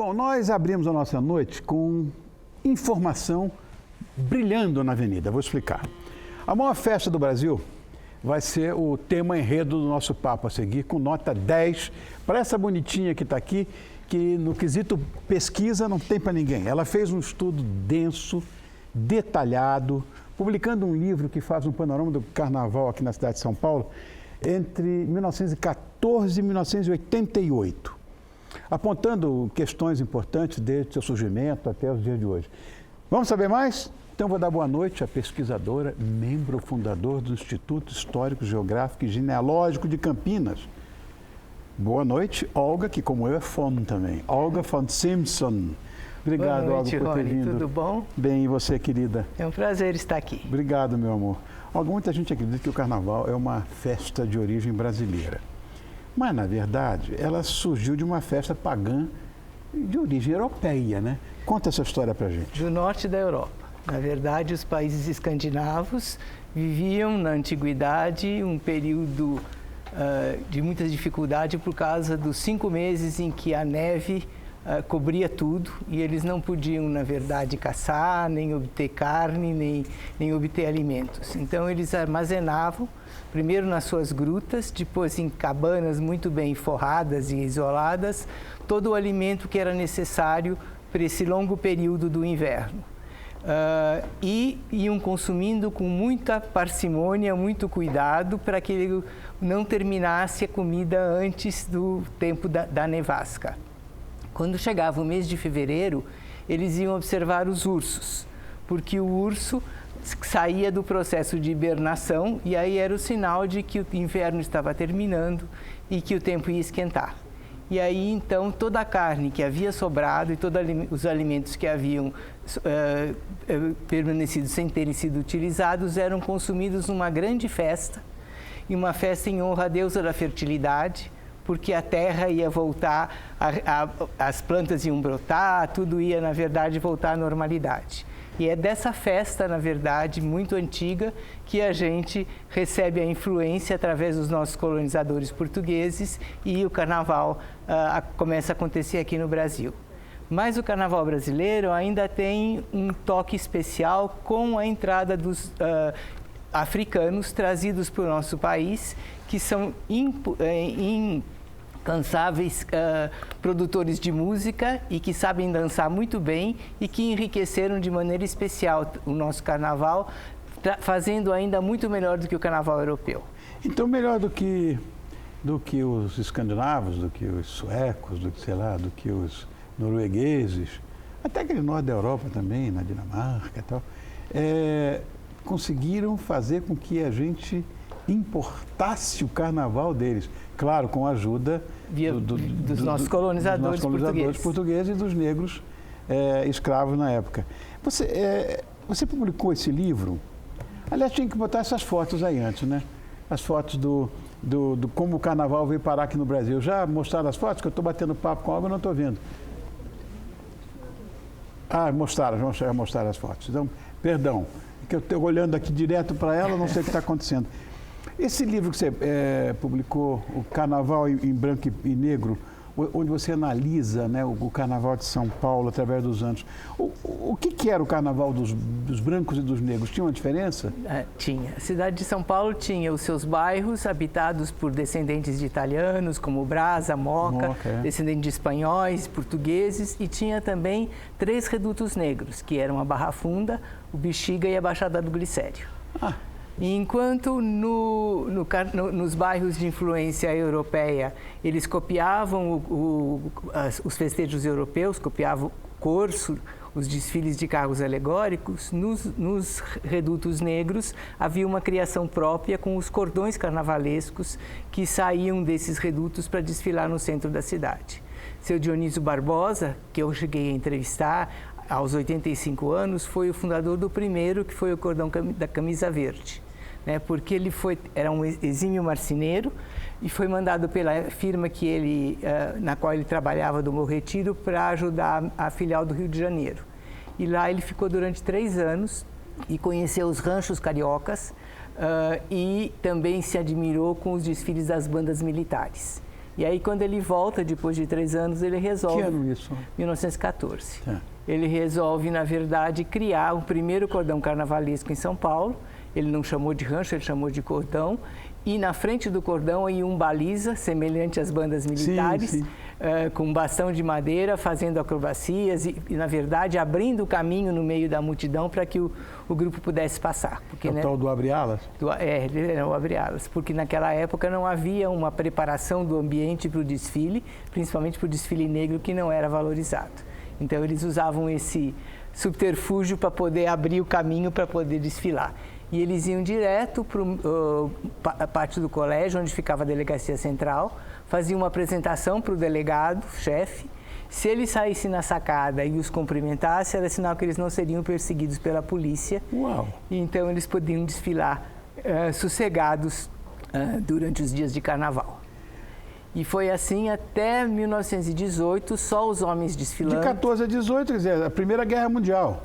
Bom, nós abrimos a nossa noite com informação brilhando na avenida. Vou explicar. A maior festa do Brasil vai ser o tema enredo do nosso papo a seguir, com nota 10, para essa bonitinha que está aqui, que no quesito pesquisa não tem para ninguém. Ela fez um estudo denso, detalhado, publicando um livro que faz um panorama do carnaval aqui na cidade de São Paulo, entre 1914 e 1988, apontando questões importantes desde seu surgimento até os dias de hoje. Vamos saber mais? Então vou dar boa noite à pesquisadora, membro fundador do Instituto Histórico, Geográfico e Genealógico de Campinas. Boa noite, Olga, que como eu é fã também. Olga von Simpson. Obrigado, boa noite, Olga, por ter Rony. vindo. Tudo bom? Bem, e você, querida? É um prazer estar aqui. Obrigado, meu amor. Olga, muita gente acredita que o carnaval é uma festa de origem brasileira. Mas, na verdade, ela surgiu de uma festa pagã de origem europeia, né? Conta essa história pra gente. Do norte da Europa. Na verdade, os países escandinavos viviam na antiguidade um período de muita dificuldade por causa dos 5 meses em que a neve cobria tudo e eles não podiam, na verdade, caçar, nem obter carne, nem obter alimentos. Então, eles armazenavam, primeiro nas suas grutas, depois em cabanas muito bem forradas e isoladas, todo o alimento que era necessário para esse longo período do inverno. E iam consumindo com muita parcimônia, muito cuidado, para que ele não terminasse a comida antes do tempo da nevasca. Quando chegava o mês de fevereiro, eles iam observar os ursos, porque o urso saía do processo de hibernação e aí era o sinal de que o inverno estava terminando e que o tempo ia esquentar. E aí, então, toda a carne que havia sobrado e todos os alimentos que haviam permanecido sem terem sido utilizados eram consumidos numa grande festa, e uma festa em honra à deusa da fertilidade, porque a terra ia voltar, as plantas iam brotar, tudo ia, na verdade, voltar à normalidade. E é dessa festa, na verdade, muito antiga, que a gente recebe a influência através dos nossos colonizadores portugueses e o carnaval começa a acontecer aqui no Brasil. Mas o carnaval brasileiro ainda tem um toque especial com a entrada dos africanos trazidos para o nosso país, que são incansáveis produtores de música e que sabem dançar muito bem e que enriqueceram de maneira especial o nosso carnaval, fazendo ainda muito melhor do que o carnaval europeu. Então, melhor do que os escandinavos, do que os suecos, do que, sei lá, do que os noruegueses, até aquele norte da Europa também, na Dinamarca e tal, conseguiram fazer com que a gente importasse o carnaval deles. Claro, com a ajuda dos nossos colonizadores portugueses e dos negros escravos na época. Você publicou esse livro? Aliás, tinha que botar essas fotos aí antes, né? As fotos do como o carnaval veio parar aqui no Brasil. Já mostraram as fotos? Que eu estou batendo papo com algo e não estou vendo. Já mostraram as fotos. Então, perdão, que eu estou olhando aqui direto para ela, não sei o que está acontecendo. Esse livro que você publicou, o Carnaval em Branco e Negro, onde você analisa, né, o Carnaval de São Paulo através dos anos. O que era o Carnaval dos brancos e dos negros? Tinha uma diferença? Tinha. A cidade de São Paulo tinha os seus bairros habitados por descendentes de italianos, como Brasa, Moca, descendentes de espanhóis, portugueses, e tinha também 3 redutos negros, que eram a Barra Funda, o Bexiga e a Baixada do Glicério. Enquanto nos bairros de influência europeia, eles copiavam os festejos europeus, copiavam o corso, os desfiles de carros alegóricos, nos redutos negros havia uma criação própria com os cordões carnavalescos que saíam desses redutos para desfilar no centro da cidade. Seu Dionísio Barbosa, que eu cheguei a entrevistar, aos 85 anos, foi o fundador do primeiro, que foi o cordão da camisa verde, né? Porque ele era um exímio marceneiro e foi mandado pela firma na qual ele trabalhava, do Bom Retiro, para ajudar a filial do Rio de Janeiro. E lá ele ficou durante 3 anos e conheceu os ranchos cariocas e também se admirou com os desfiles das bandas militares. E aí, quando ele volta, depois de 3 anos, ele resolve... Que ano isso? 1914. Ele resolve, na verdade, criar o primeiro cordão carnavalesco em São Paulo. Ele não chamou de rancho, ele chamou de cordão. E na frente do cordão aí um baliza, semelhante às bandas militares, com um bastão de madeira, fazendo acrobacias e, na verdade, abrindo o caminho no meio da multidão para que o grupo pudesse passar. Porque, o tal do abre-alas? Ele era o abre-alas, porque naquela época não havia uma preparação do ambiente para o desfile, principalmente para o desfile negro, que não era valorizado. Então, eles usavam esse subterfúgio para poder abrir o caminho para poder desfilar. E eles iam direto para a parte do colégio, onde ficava a delegacia central, faziam uma apresentação para o delegado, chefe. Se ele saísse na sacada e os cumprimentasse, era sinal que eles não seriam perseguidos pela polícia. Uau! E então eles podiam desfilar sossegados durante os dias de carnaval. E foi assim até 1918, só os homens desfilando. De 14 a 18, quer dizer, a Primeira Guerra Mundial.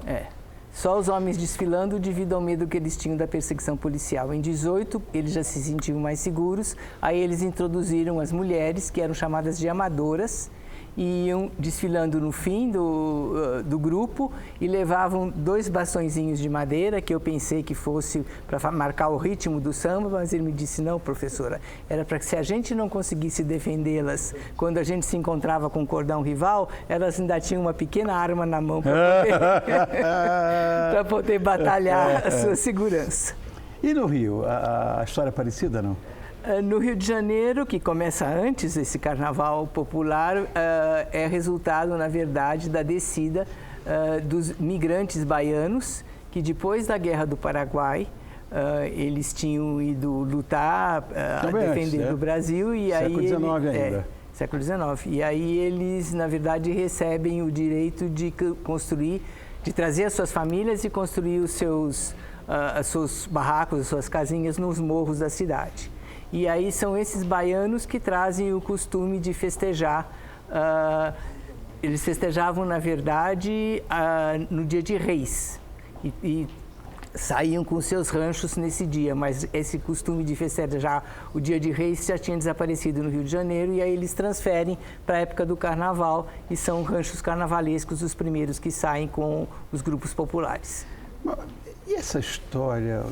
Só os homens desfilando devido ao medo que eles tinham da perseguição policial. Em 18, eles já se sentiam mais seguros, aí eles introduziram as mulheres, que eram chamadas de amadoras, e iam desfilando no fim do grupo e levavam 2 bastõezinhos de madeira, que eu pensei que fosse para marcar o ritmo do samba, mas ele me disse, não, professora, era para que se a gente não conseguisse defendê-las quando a gente se encontrava com o cordão rival, elas ainda tinham uma pequena arma na mão para poder batalhar a sua segurança. E no Rio, a história é parecida, não? No Rio de Janeiro, que começa antes esse carnaval popular, é resultado, na verdade, da descida dos migrantes baianos, que depois da Guerra do Paraguai, eles tinham ido lutar, defendendo o Brasil. E século XIX ainda. Século XIX. E aí eles, na verdade, recebem o direito de construir, de trazer as suas famílias e construir os seus barracos, as suas casinhas nos morros da cidade. E aí são esses baianos que trazem o costume de festejar. Eles festejavam, na verdade, no dia de Reis. E saíam com seus ranchos nesse dia, mas esse costume de festejar o dia de Reis já tinha desaparecido no Rio de Janeiro, e aí eles transferem para a época do Carnaval, e são ranchos carnavalescos os primeiros que saem com os grupos populares. E essa história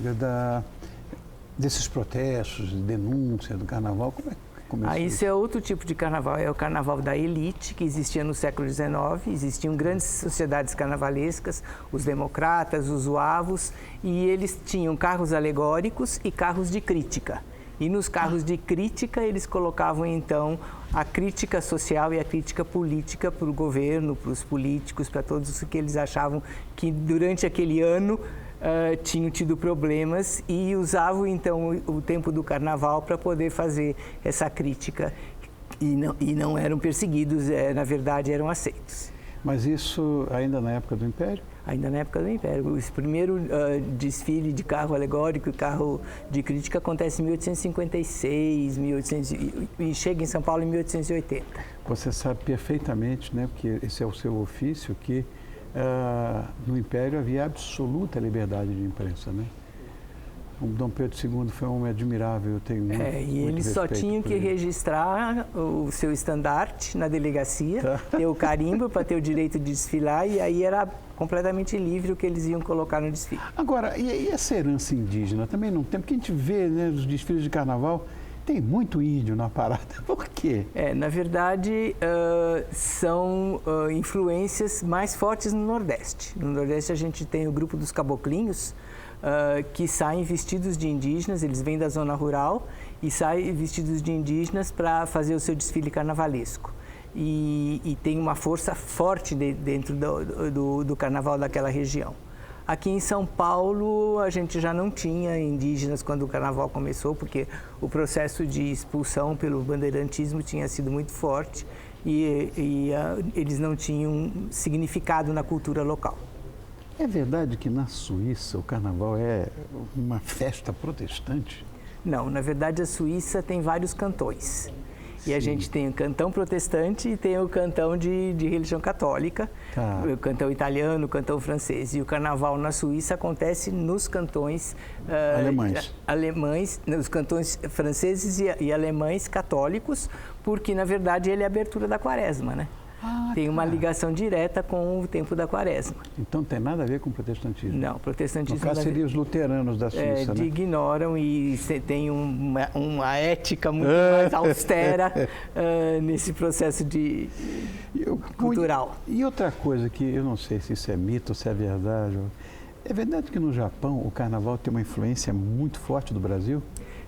desses protestos, denúncia do carnaval, como é que começou? Isso é outro tipo de carnaval, é o carnaval da elite, que existia no século XIX. Existiam grandes sociedades carnavalescas, os democratas, os zuavos, e eles tinham carros alegóricos e carros de crítica. E nos carros de crítica, eles colocavam, então, a crítica social e a crítica política para o governo, para os políticos, para todos os que eles achavam que, durante aquele ano, tinham tido problemas, e usavam, então, o tempo do carnaval para poder fazer essa crítica. E não eram perseguidos, na verdade, eram aceitos. Mas isso ainda na época do Império? Ainda na época do Império. Esse primeiro desfile de carro alegórico e carro de crítica acontece em 1856, e chega em São Paulo em 1880. Você sabe perfeitamente, né, porque esse é o seu ofício, que no Império havia absoluta liberdade de imprensa, né? O Dom Pedro II foi um homem admirável, eu tenho muito e eles só tinham que registrar o seu estandarte na delegacia, ter o carimbo para ter o direito de desfilar, e aí era completamente livre o que eles iam colocar no desfile. Agora, e essa herança indígena? Também não tem, porque a gente vê, né, os desfiles de carnaval, tem muito índio na parada. Por quê? Na verdade, são influências mais fortes no Nordeste. No Nordeste a gente tem o grupo dos caboclinhos, que saem vestidos de indígenas, eles vêm da zona rural e saem vestidos de indígenas para fazer o seu desfile carnavalesco. E tem uma força forte dentro do carnaval daquela região. Aqui em São Paulo, a gente já não tinha indígenas quando o carnaval começou, porque o processo de expulsão pelo bandeirantismo tinha sido muito forte, e eles não tinham significado na cultura local. É verdade que na Suíça o carnaval é uma festa protestante? Não, na verdade a Suíça tem vários cantões. E a gente tem o cantão protestante e tem o cantão de religião católica, o cantão italiano, o cantão francês. E o carnaval na Suíça acontece nos cantões alemães, nos cantões franceses e alemães católicos, porque, na verdade, ele é a abertura da quaresma, né? Tem uma ligação direta com o tempo da quaresma. Então não tem nada a ver com o protestantismo? Não, o protestantismo... No caso, seriam os luteranos da Suíça, né? Ignoram e tem uma ética muito mais austera nesse processo cultural. E outra coisa que eu não sei se isso é mito ou se é verdade. É verdade que no Japão o carnaval tem uma influência muito forte do Brasil?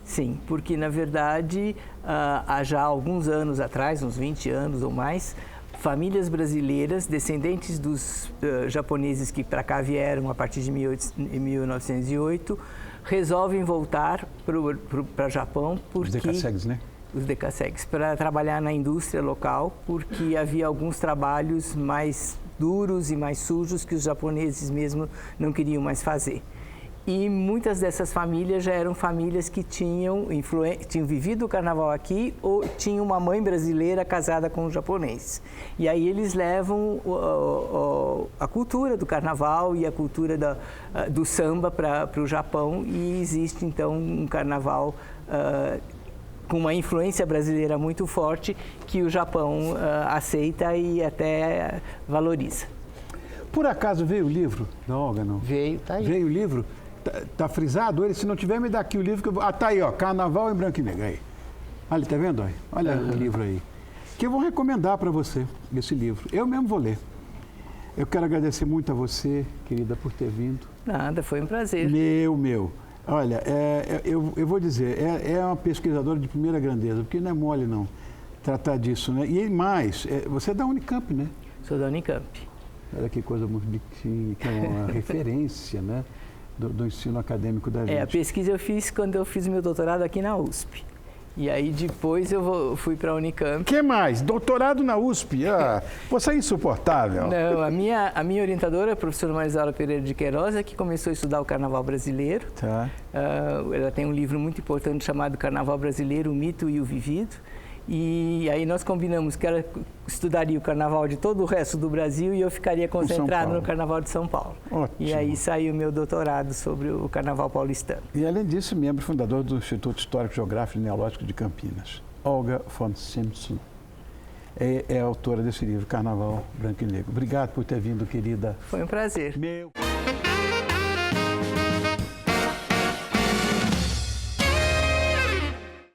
Sim, porque na verdade, há já alguns anos atrás, uns 20 anos ou mais, famílias brasileiras, descendentes dos japoneses que para cá vieram a partir de 1908, resolvem voltar para o Japão porque... Os decassegues, né? Os decassegues, para trabalhar na indústria local, porque havia alguns trabalhos mais duros e mais sujos que os japoneses mesmo não queriam mais fazer. E muitas dessas famílias já eram famílias que tinham vivido o carnaval aqui ou tinham uma mãe brasileira casada com um japonês. E aí eles levam a cultura do carnaval e a cultura do samba para o Japão e existe então um carnaval com uma influência brasileira muito forte que o Japão aceita e até valoriza. Por acaso veio o livro da Olga, não? Veio, tá aí. Veio o livro? Tá frisado ele? Se não tiver, me dá aqui o livro que eu vou... tá aí, ó, Carnaval em Branco e Negro, aí. Olha, tá vendo? Olha o livro aí. Que eu vou recomendar para você, esse livro. Eu mesmo vou ler. Eu quero agradecer muito a você, querida, por ter vindo. Nada, foi um prazer. Meu. Olha, eu vou dizer, é uma pesquisadora de primeira grandeza, porque não é mole, não, tratar disso, né? E mais, você é da Unicamp, né? Sou da Unicamp. Olha que coisa muito bonitinha, que é uma referência, né? Do ensino acadêmico da gente. A pesquisa eu fiz quando eu fiz o meu doutorado aqui na USP. E aí depois eu fui para a Unicamp. Que mais? Doutorado na USP? Você é insuportável. Não, a minha orientadora, a professora Marisala Pereira de Queiroz, é que começou a estudar o Carnaval Brasileiro. Tá. Ela tem um livro muito importante chamado Carnaval Brasileiro, o Mito e o Vivido. E aí nós combinamos que ela estudaria o carnaval de todo o resto do Brasil e eu ficaria concentrado no carnaval de São Paulo. Ótimo. E aí saiu o meu doutorado sobre o carnaval paulistano. E além disso, membro fundador do Instituto Histórico Geográfico e Neológico de Campinas. Olga von Simpson é autora desse livro, Carnaval Branco e Negro. Obrigado por ter vindo, querida. Foi um prazer.